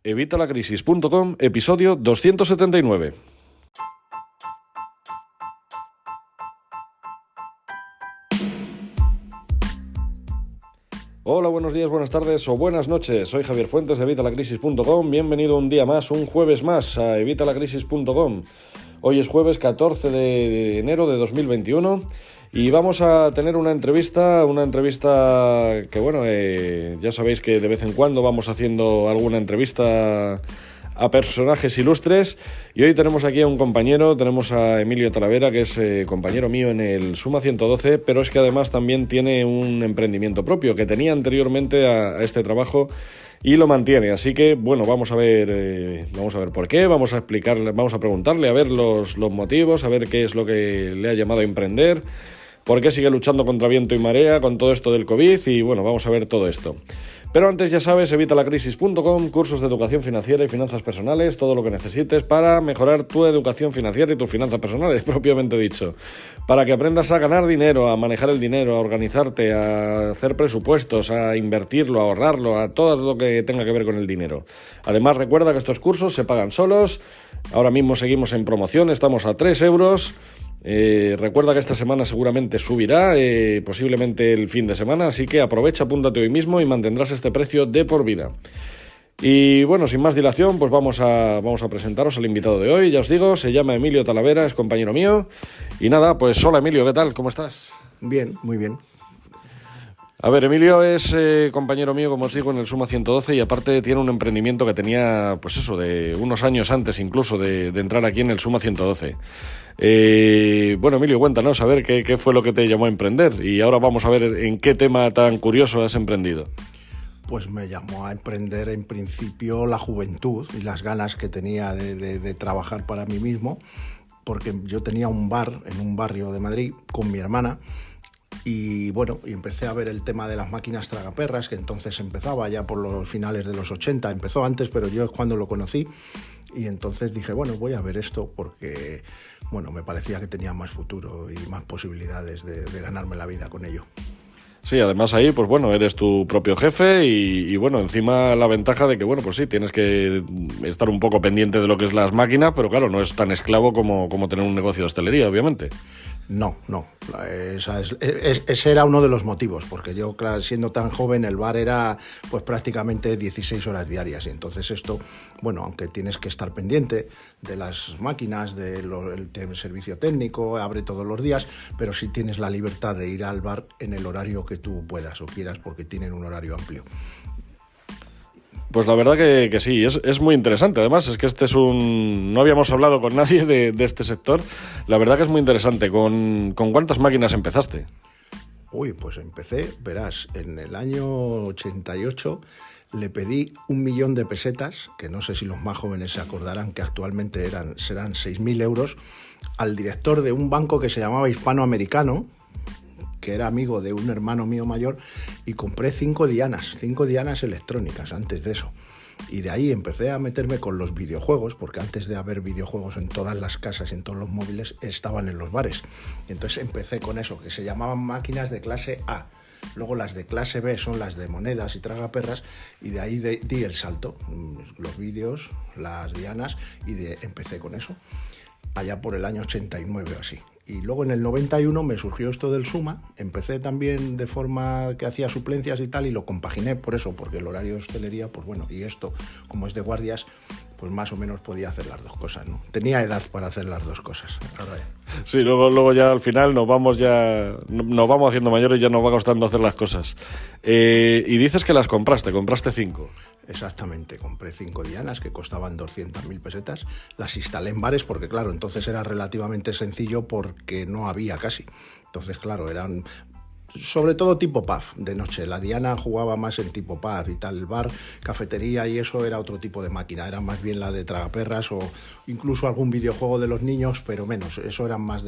Evitalacrisis.com, episodio 279. Hola, buenos días, buenas tardes o buenas noches. Soy Javier Fuentes de Evitalacrisis.com. Bienvenido un día más, un jueves más a Evitalacrisis.com. Hoy es jueves 14 de enero de 2021 y vamos a tener una entrevista que bueno, ya sabéis que de vez en cuando vamos haciendo alguna entrevista a personajes ilustres, y hoy tenemos aquí a un compañero, tenemos a Emilio Talavera, que es compañero mío en el Suma 112, pero es que además también tiene un emprendimiento propio que tenía anteriormente a este trabajo y lo mantiene. Así que bueno, vamos a ver por qué, vamos a preguntarle a ver los motivos, a ver qué es lo que le ha llamado a emprender, por qué sigue luchando contra viento y marea con todo esto del COVID, y bueno, vamos a ver todo esto. Pero antes, ya sabes, Evitalacrisis.com, cursos de educación financiera y finanzas personales, todo lo que necesites para mejorar tu educación financiera y tus finanzas personales, propiamente dicho. Para que aprendas a ganar dinero, a manejar el dinero, a organizarte, a hacer presupuestos, a invertirlo, a ahorrarlo, a todo lo que tenga que ver con el dinero. Además, recuerda que estos cursos se pagan solos. Ahora mismo seguimos en promoción, estamos a 3 euros. Recuerda que esta semana seguramente subirá, posiblemente el fin de semana, así que aprovecha, apúntate hoy mismo y mantendrás este precio de por vida. Y bueno, sin más dilación, pues vamos a presentaros al invitado de hoy. Ya os digo, se llama Emilio Talavera, es compañero mío. Y nada, pues hola Emilio, ¿qué tal? ¿Cómo estás? Bien, muy bien. A ver, Emilio es compañero mío, como os digo, en el Suma 112, y aparte tiene un emprendimiento que tenía, pues eso, de unos años antes incluso de entrar aquí en el Suma 112. Bueno, Emilio, cuéntanos, a ver qué fue lo que te llamó a emprender, y ahora vamos a ver en qué tema tan curioso has emprendido. Pues me llamó a emprender en principio la juventud y las ganas que tenía de trabajar para mí mismo, porque yo tenía un bar en un barrio de Madrid con mi hermana. Y bueno, y empecé a ver el tema de las máquinas tragaperras, que entonces empezaba ya por los finales de los 80, empezó antes, pero yo es cuando lo conocí, y entonces dije, bueno, voy a ver esto porque, bueno, me parecía que tenía más futuro y más posibilidades de ganarme la vida con ello. Sí, además ahí, pues bueno, eres tu propio jefe y bueno, encima la ventaja de que, bueno, pues sí, tienes que estar un poco pendiente de lo que es las máquinas, pero claro, no es tan esclavo como tener un negocio de hostelería, obviamente. No, ese era uno de los motivos, porque yo, claro, siendo tan joven, el bar era pues prácticamente 16 horas diarias, y entonces esto, bueno, aunque tienes que estar pendiente de las máquinas, del servicio técnico, abre todos los días, pero sí tienes la libertad de ir al bar en el horario que tú puedas o quieras, porque tienen un horario amplio. Pues la verdad que sí, es muy interesante. Además, es que no habíamos hablado con nadie de este sector. La verdad que es muy interesante. ¿Con cuántas máquinas empezaste? Uy, pues empecé, verás, en el año 88 le pedí 1 millón de pesetas, que no sé si los más jóvenes se acordarán que actualmente serán 6.000 euros, al director de un banco que se llamaba Hispanoamericano, que era amigo de un hermano mío mayor, y compré 5 dianas electrónicas antes de eso. Y de ahí empecé a meterme con los videojuegos, porque antes de haber videojuegos en todas las casas, en todos los móviles, estaban en los bares. Entonces empecé con eso, que se llamaban máquinas de clase A. Luego las de clase B son las de monedas y tragaperras, y de ahí di el salto, los vídeos, las dianas, y empecé con eso, allá por el año 89 o así. Y luego en el 91 me surgió esto del Suma, empecé también de forma que hacía suplencias y tal, y lo compaginé por eso, porque el horario de hostelería, pues bueno, y esto, como es de guardias, pues más o menos podía hacer las dos cosas, ¿no? Tenía edad para hacer las dos cosas. Ahora ya. Sí, luego ya al final nos vamos haciendo mayores y ya nos va costando hacer las cosas. Y dices que las compraste 5. Exactamente, compré 5 dianas que costaban 200.000 pesetas, las instalé en bares porque claro, entonces era relativamente sencillo porque no había casi. Entonces claro, eran sobre todo tipo pub de noche. La diana jugaba más en tipo pub y tal. El bar, cafetería y eso era otro tipo de máquina. Era más bien la de tragaperras o incluso algún videojuego de los niños, pero menos. Eso era más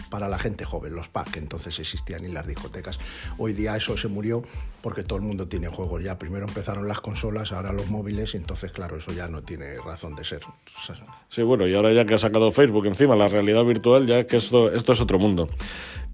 para la gente joven, los pubs, que entonces existían, y las discotecas. Hoy día eso se murió porque todo el mundo tiene juegos ya. Primero empezaron las consolas, ahora los móviles, y entonces claro, eso ya no tiene razón de ser. Sí, bueno, y ahora ya que ha sacado Facebook encima, la realidad virtual, ya que esto es otro mundo.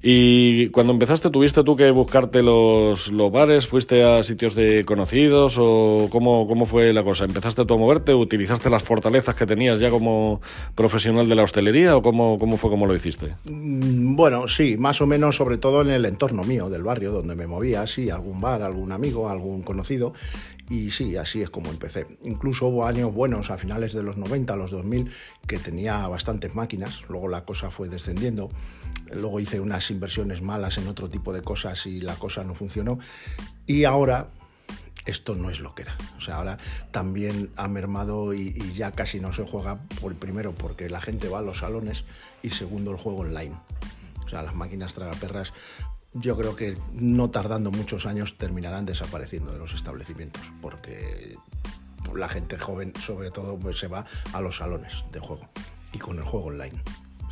¿Y cuando empezaste tuviste tú que buscarte los bares? ¿Fuiste a sitios de conocidos o cómo fue la cosa? ¿Empezaste tú a moverte? ¿Utilizaste las fortalezas que tenías ya como profesional de la hostelería o cómo lo hiciste? Bueno, sí, más o menos, sobre todo en el entorno mío, del barrio donde me movía, sí, algún bar, algún amigo, algún conocido. Y sí, así es como empecé. Incluso hubo años buenos a finales de los 90, los 2000, que tenía bastantes máquinas. Luego la cosa fue descendiendo. Luego hice unas inversiones malas en otro tipo de cosas y la cosa no funcionó. Y ahora esto no es lo que era. O sea, ahora también ha mermado y ya casi no se juega, primero porque la gente va a los salones y segundo el juego online. O sea, las máquinas tragaperras, yo creo que no tardando muchos años terminarán desapareciendo de los establecimientos, porque la gente joven, sobre todo, pues se va a los salones de juego y con el juego online.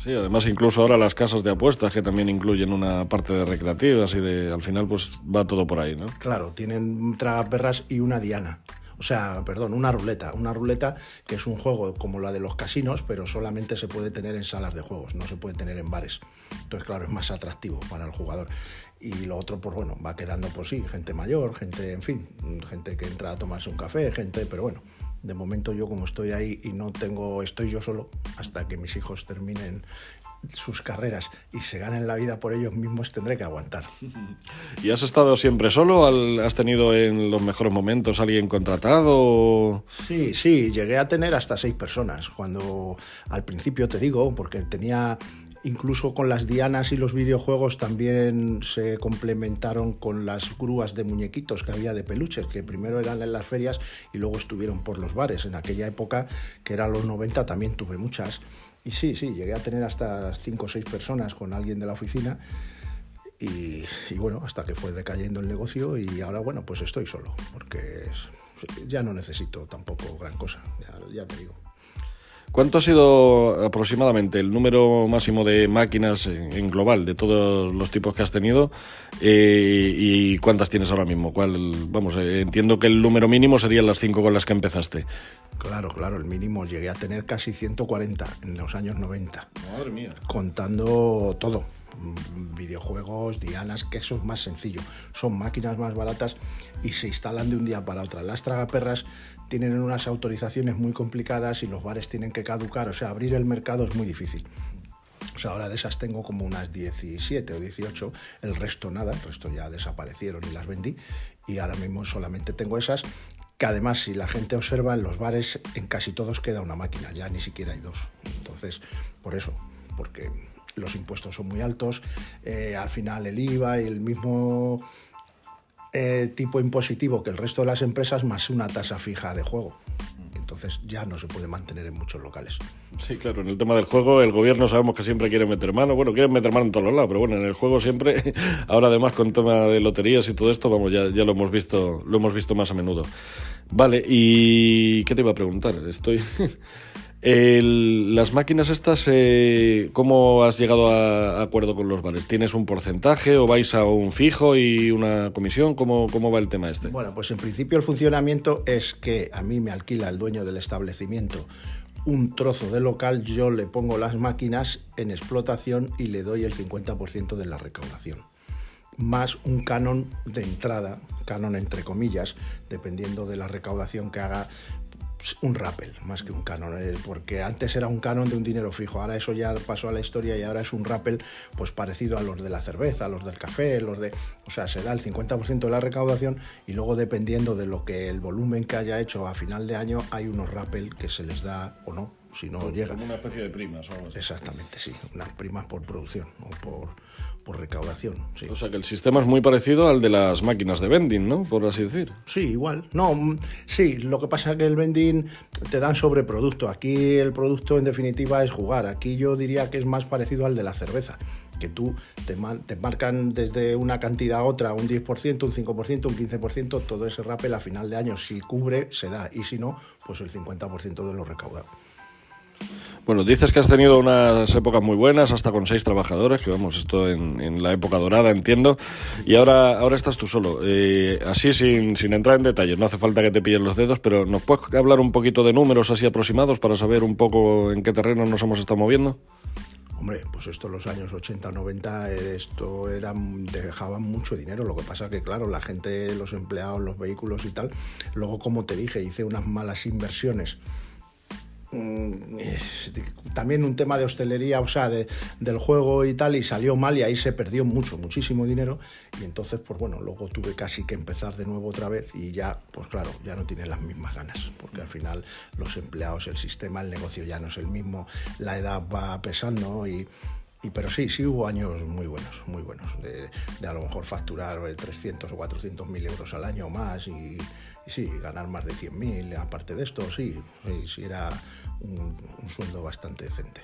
Sí, además incluso ahora las casas de apuestas que también incluyen una parte de recreativas y al final pues va todo por ahí, ¿no? Claro, tienen tragaperras y una diana. O sea, perdón, una ruleta que es un juego como la de los casinos, pero solamente se puede tener en salas de juegos, no se puede tener en bares. Entonces, claro, es más atractivo para el jugador. Y lo otro, pues bueno, va quedando, pues sí, gente mayor, gente, en fin, gente que entra a tomarse un café, pero bueno, de momento yo como estoy ahí y estoy yo solo hasta que mis hijos terminen sus carreras y se ganen la vida por ellos mismos, tendré que aguantar. ¿Y has estado siempre solo? ¿Has tenido en los mejores momentos alguien contratado? Sí, llegué a tener hasta 6 personas, cuando al principio te digo, porque tenía... Incluso con las dianas y los videojuegos también se complementaron con las grúas de muñequitos que había de peluches, que primero eran en las ferias y luego estuvieron por los bares. En aquella época, que eran los 90, también tuve muchas. Y sí, llegué a tener hasta 5 o 6 personas con alguien de la oficina. Y bueno, hasta que fue decayendo el negocio y ahora, bueno, pues estoy solo, porque ya no necesito tampoco gran cosa, ya te digo. ¿Cuánto ha sido aproximadamente el número máximo de máquinas en global de todos los tipos que has tenido y cuántas tienes ahora mismo? Entiendo que el número mínimo serían las 5 con las que empezaste. Claro, el mínimo. Llegué a tener casi 140 en los años 90. Madre mía. Contando todo. Videojuegos, dianas, que eso es más sencillo. Son máquinas más baratas y se instalan de un día para otro. Las tragaperras tienen unas autorizaciones muy complicadas y los bares tienen que caducar. O sea, abrir el mercado es muy difícil. O sea, ahora de esas tengo como unas 17 o 18, el resto nada, el resto ya desaparecieron y las vendí. Y ahora mismo solamente tengo esas, que además, si la gente observa, en los bares en casi todos queda una máquina, ya ni siquiera hay 2. Entonces, por eso, porque los impuestos son muy altos, al final el IVA y el mismo tipo impositivo que el resto de las empresas, más una tasa fija de juego. Entonces ya no se puede mantener en muchos locales. Sí, claro, en el tema del juego el gobierno sabemos que siempre quiere meter mano, quieren meter mano en todos los lados, pero bueno, en el juego siempre, ahora además con tema de loterías y todo esto, ya lo hemos visto más a menudo. Vale, ¿y qué te iba a preguntar? Las máquinas estas, ¿cómo has llegado a acuerdo con los bares? ¿Tienes un porcentaje o vais a un fijo y una comisión? ¿Cómo va el tema este? Bueno, pues en principio el funcionamiento es que a mí me alquila el dueño del establecimiento un trozo de local, yo le pongo las máquinas en explotación y le doy el 50% de la recaudación. Más un canon de entrada, canon entre comillas, dependiendo de la recaudación que haga, un rappel más que un canon, porque antes era un canon de un dinero fijo, ahora eso ya pasó a la historia y ahora es un rappel pues parecido a los de la cerveza, a los del café, o sea, se da el 50% de la recaudación y luego dependiendo de lo que el volumen que haya hecho a final de año hay unos rappel que se les da o no, si no llega. Como una especie de primas o algo así. Exactamente, sí, unas primas por producción o por recaudación, sí. O sea que el sistema es muy parecido al de las máquinas de vending, ¿no? Por así decir. Sí, igual. No, sí, lo que pasa es que el vending te dan sobreproducto. Aquí el producto en definitiva es jugar. Aquí yo diría que es más parecido al de la cerveza, que tú te marcan desde una cantidad a otra, un 10%, un 5%, un 15%, todo ese rappel a final de año, si cubre, se da, y si no, pues el 50% de lo recaudado. Bueno, dices que has tenido unas épocas muy buenas, hasta con 6 trabajadores, que vamos, esto en la época dorada, entiendo, y ahora estás tú solo. Así, sin entrar en detalles, no hace falta que te pillen los dedos, pero ¿nos puedes hablar un poquito de números así aproximados para saber un poco en qué terreno nos hemos estado moviendo? Hombre, pues esto en los años 80, 90, dejaban mucho dinero. Lo que pasa que, claro, la gente, los empleados, los vehículos y tal, luego, como te dije, hice unas malas inversiones. También un tema de hostelería, o sea, del juego y tal, y salió mal y ahí se perdió muchísimo dinero, y entonces, pues bueno, luego tuve casi que empezar de nuevo otra vez y ya, pues claro, ya no tienes las mismas ganas, porque al final los empleados, el sistema, el negocio ya no es el mismo, la edad va pesando pero sí hubo años muy buenos, de a lo mejor facturar 300 o 400 mil euros al año o más y sí, ganar más de 100.000, aparte de esto, sí era un sueldo bastante decente.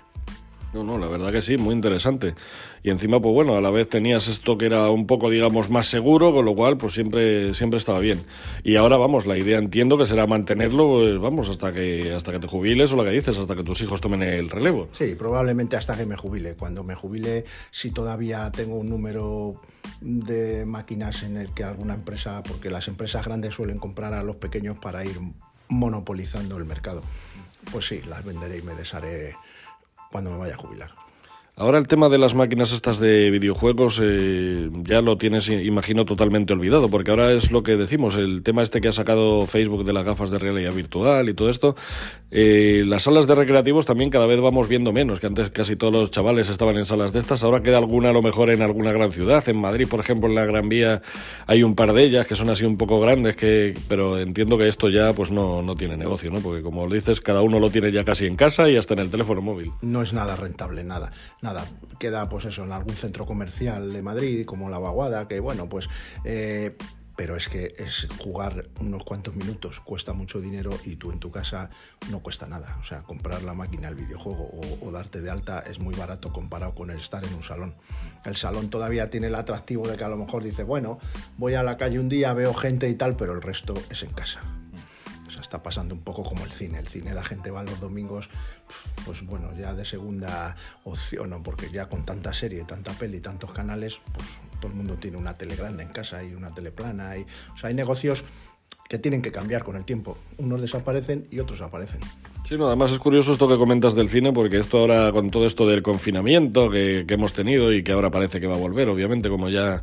No, la verdad que sí, muy interesante. Y encima, pues bueno, a la vez tenías esto que era un poco, digamos, más seguro, con lo cual, pues siempre estaba bien. Y ahora, vamos, la idea entiendo que será mantenerlo, pues, vamos, hasta que te jubiles, o lo que dices, hasta que tus hijos tomen el relevo. Sí, probablemente hasta que me jubile. Cuando me jubile, si todavía tengo un número de máquinas en el que alguna empresa, porque las empresas grandes suelen comprar a los pequeños para ir monopolizando el mercado, pues sí, las venderé y me desharé cuando me vaya a jubilar. Ahora el tema de las máquinas estas de videojuegos ya lo tienes, imagino, totalmente olvidado, porque ahora es lo que decimos, el tema este que ha sacado Facebook de las gafas de realidad virtual y todo esto, las salas de recreativos también cada vez vamos viendo menos, que antes casi todos los chavales estaban en salas de estas, ahora queda alguna a lo mejor en alguna gran ciudad, en Madrid, por ejemplo, en la Gran Vía hay un par de ellas que son así un poco grandes, pero entiendo que esto ya pues no tiene negocio, ¿no? Porque como dices, cada uno lo tiene ya casi en casa y hasta en el teléfono móvil. No es nada rentable, nada, queda pues eso en algún centro comercial de Madrid como la Vaguada, que bueno, pues pero es que es jugar unos cuantos minutos, cuesta mucho dinero, y tú en tu casa no cuesta nada. O sea, comprar la máquina, el videojuego o darte de alta es muy barato comparado con el estar en un salón. El salón todavía tiene el atractivo de que a lo mejor dices, bueno, voy a la calle un día, veo gente y tal, pero el resto es en casa. O sea, está pasando un poco como el cine. El cine, la gente va los domingos, pues bueno, ya de segunda opción, ¿no? Porque ya con tanta serie, tanta peli, tantos canales, pues todo el mundo tiene una tele grande en casa y una tele plana. O sea, hay negocios que tienen que cambiar con el tiempo. Unos desaparecen y otros aparecen. Sí, no, además es curioso esto que comentas del cine, porque esto ahora, con todo esto del confinamiento que hemos tenido y que ahora parece que va a volver, obviamente, como ya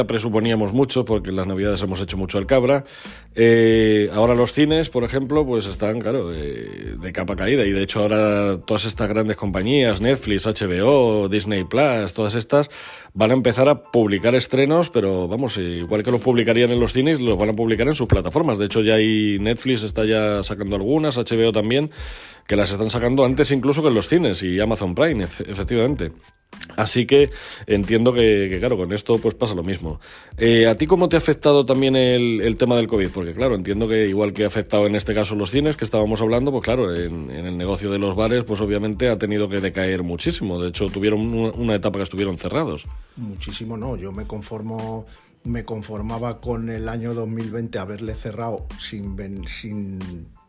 presuponíamos mucho, porque en las Navidades hemos hecho mucho el cabra, ahora los cines, por ejemplo, pues están, claro, de capa caída, y de hecho ahora todas estas grandes compañías, Netflix, HBO, Disney Plus, todas estas, van a empezar a publicar estrenos, pero vamos, igual que los publicarían en los cines, los van a publicar en sus plataformas. De hecho ya hay Netflix, está ya sacando algunas, HBO también, que las están sacando antes incluso que en los cines, y Amazon Prime, efectivamente. Así que entiendo que claro, con esto pues pasa lo mismo. ¿A ti cómo te ha afectado también el tema del COVID? Porque claro, entiendo que igual que ha afectado en este caso los cines que estábamos hablando, pues claro, en el negocio de los bares pues obviamente ha tenido que decaer muchísimo. De hecho tuvieron una etapa que estuvieron cerrados. Muchísimo no, yo me conformaba con el año 2020 haberle cerrado sin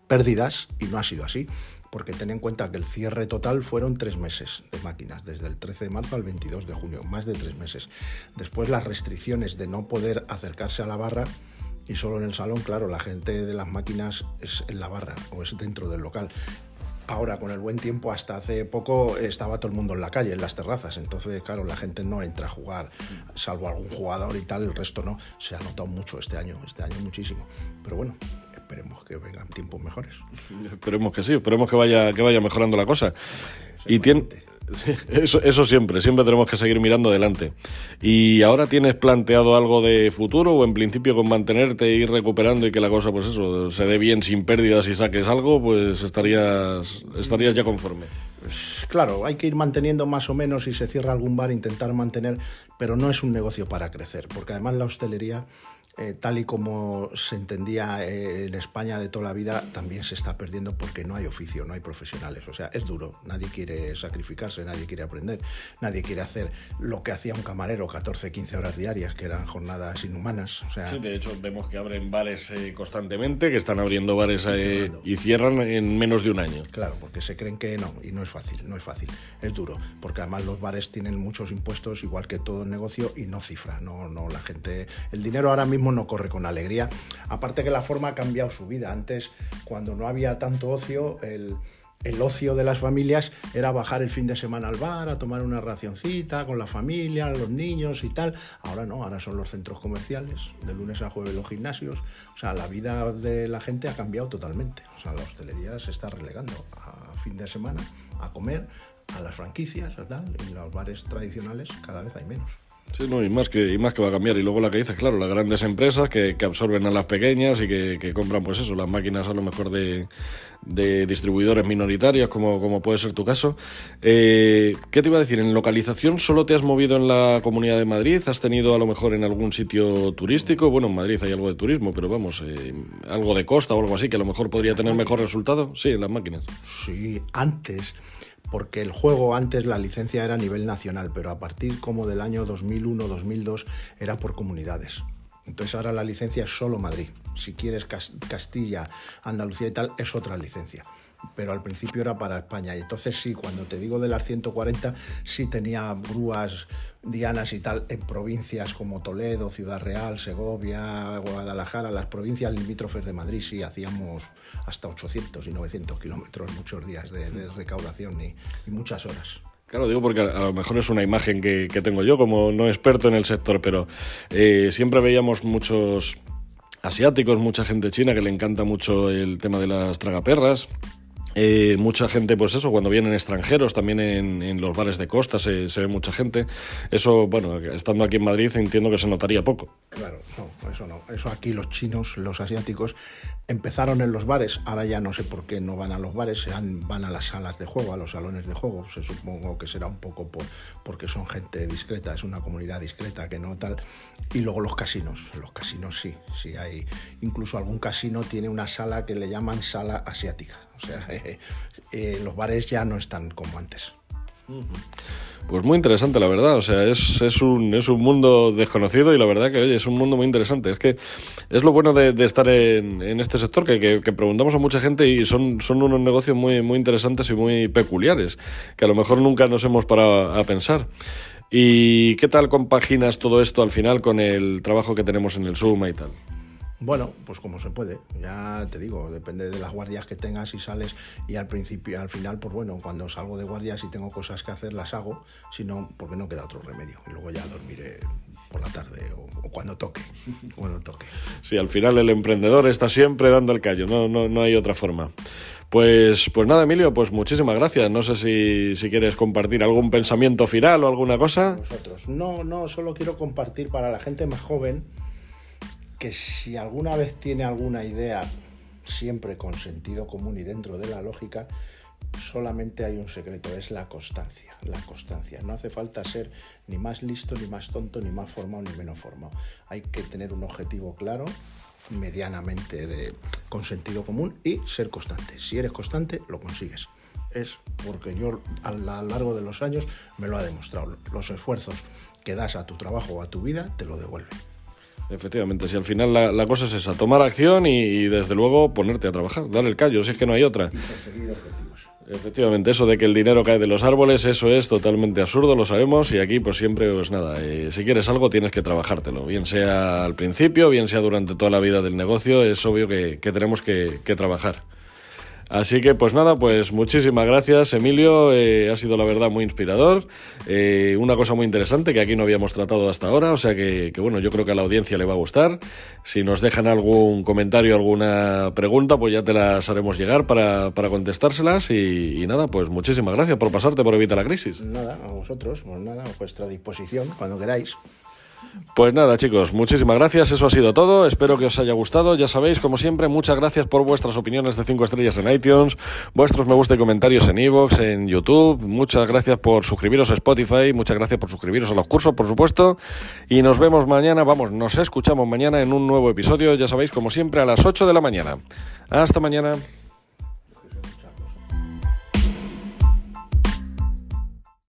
pérdidas, y no ha sido así. Porque ten en cuenta que el cierre total fueron 3 meses de máquinas, desde el 13 de marzo al 22 de junio, más de 3 meses. Después las restricciones de no poder acercarse a la barra y solo en el salón, claro, la gente de las máquinas es en la barra o es dentro del local. Ahora, con el buen tiempo, hasta hace poco estaba todo el mundo en la calle, en las terrazas. Entonces, claro, la gente no entra a jugar, salvo algún jugador y tal, el resto no. Se ha notado mucho este año muchísimo. Pero bueno, esperemos que vengan tiempos mejores. Esperemos que sí, esperemos que vaya mejorando la cosa. Y eso siempre tenemos que seguir mirando adelante. ¿Y ahora tienes planteado algo de futuro, o en principio con mantenerte, ir recuperando y que la cosa pues eso se dé bien sin pérdidas y saques algo, pues estarías ya conforme? Pues claro, hay que ir manteniendo más o menos. Si se cierra algún bar, intentar mantener, pero no es un negocio para crecer, porque además la hostelería, tal y como se entendía en España de toda la vida, también se está perdiendo porque no hay oficio, no hay profesionales. O sea, es duro, nadie quiere sacrificarse, nadie quiere aprender, nadie quiere hacer lo que hacía un camarero, 14, 15 horas diarias, que eran jornadas inhumanas. O sea, sí, de hecho vemos que abren bares constantemente, que están abriendo bares y cierran en menos de un año. Claro, porque se creen que no, y no es fácil, es duro, porque además los bares tienen muchos impuestos, igual que todo el negocio, y no cifra, no la gente, el dinero ahora mismo no corre con alegría. Aparte que la forma ha cambiado su vida. Antes, cuando no había tanto ocio, el ocio de las familias era bajar el fin de semana al bar, a tomar una racioncita con la familia, los niños y tal. Ahora no, ahora son los centros comerciales, de lunes a jueves los gimnasios. O sea, la vida de la gente ha cambiado totalmente. O sea, la hostelería se está relegando a fin de semana, a comer, a las franquicias, a tal, y los bares tradicionales cada vez hay menos. Sí, no, y más que va a cambiar. Y luego la que dices, claro, las grandes empresas que absorben a las pequeñas y que compran, pues eso, las máquinas a lo mejor de distribuidores minoritarios, como puede ser tu caso. ¿Qué te iba a decir? ¿En localización solo te has movido en la Comunidad de Madrid? ¿Has tenido a lo mejor en algún sitio turístico? Bueno, en Madrid hay algo de turismo, pero vamos, algo de costa o algo así que a lo mejor podría tener mejor resultado. Sí, en las máquinas. Sí, antes... Porque el juego antes la licencia era a nivel nacional, pero a partir como del año 2001-2002 era por comunidades. Entonces ahora la licencia es solo Madrid. Si quieres Castilla, Andalucía y tal, es otra licencia. Pero al principio era para España. Y entonces sí, cuando te digo de las 140, sí tenía grúas dianas y tal en provincias como Toledo, Ciudad Real, Segovia, Guadalajara, las provincias limítrofes de Madrid. Sí, hacíamos hasta 800 y 900 kilómetros, muchos días de recaudación y muchas horas. Claro, digo porque a lo mejor es una imagen que tengo yo como no experto en el sector, pero siempre veíamos muchos asiáticos, mucha gente china que le encanta mucho el tema de las tragaperras. Mucha gente, pues eso, cuando vienen extranjeros, también en los bares de costa se ve mucha gente. Eso, bueno, estando aquí en Madrid entiendo que se notaría poco. Claro, no, eso no. Eso aquí los chinos, los asiáticos, empezaron en los bares. Ahora ya no sé por qué no van a los bares, van a las salas de juego, a los salones de juego. Se supongo que será un poco porque son gente discreta, es una comunidad discreta que no tal. Y luego los casinos sí hay. Incluso algún casino tiene una sala que le llaman sala asiática. O sea, los bares ya no están como antes. Pues muy interesante, la verdad. O sea, es un mundo desconocido y la verdad que, oye, es un mundo muy interesante. Es que es lo bueno de estar en este sector, que preguntamos a mucha gente y son unos negocios muy, muy interesantes y muy peculiares, que a lo mejor nunca nos hemos parado a pensar. ¿Y qué tal compaginas todo esto al final con el trabajo que tenemos en el Suma y tal? Bueno, pues como se puede, ya te digo, depende de las guardias que tengas y sales y al final, pues bueno, cuando salgo de guardias y tengo cosas que hacer, las hago, si no, porque no queda otro remedio y luego ya dormiré por la tarde o cuando toque. Sí, al final el emprendedor está siempre dando el callo, no hay otra forma. Pues nada, Emilio, pues muchísimas gracias. No sé si quieres compartir algún pensamiento final o alguna cosa. Nosotros, no, solo quiero compartir para la gente más joven que si alguna vez tiene alguna idea, siempre con sentido común y dentro de la lógica, solamente hay un secreto, es la constancia. No hace falta ser ni más listo, ni más tonto, ni más formado, ni menos formado. Hay que tener un objetivo claro, medianamente con sentido común y ser constante. Si eres constante, lo consigues. Es porque yo a lo largo de los años me lo ha demostrado. Los esfuerzos que das a tu trabajo o a tu vida te lo devuelven. Efectivamente, si al final la cosa es esa, tomar acción y desde luego ponerte a trabajar, dar el callo, si es que no hay otra. Y perseguir objetivos. Efectivamente, eso de que el dinero cae de los árboles, eso es totalmente absurdo, lo sabemos, y aquí pues siempre, pues nada, si quieres algo tienes que trabajártelo, bien sea al principio, bien sea durante toda la vida del negocio, es obvio que tenemos que trabajar. Así que pues nada, pues muchísimas gracias, Emilio, ha sido la verdad muy inspirador, una cosa muy interesante que aquí no habíamos tratado hasta ahora, o sea que bueno, yo creo que a la audiencia le va a gustar. Si nos dejan algún comentario, alguna pregunta, pues ya te las haremos llegar para contestárselas y nada, pues muchísimas gracias por pasarte por Evita la Crisis. Nada, a vosotros, pues nada, a vuestra disposición, cuando queráis. Pues nada, chicos, muchísimas gracias, eso ha sido todo, espero que os haya gustado, ya sabéis, como siempre, muchas gracias por vuestras opiniones de 5 estrellas en iTunes, vuestros me gusta y comentarios en iVoox, en YouTube, muchas gracias por suscribiros a Spotify, muchas gracias por suscribiros a los cursos, por supuesto, y nos vemos mañana, nos escuchamos mañana en un nuevo episodio, ya sabéis, como siempre, a las 8 de la mañana. Hasta mañana.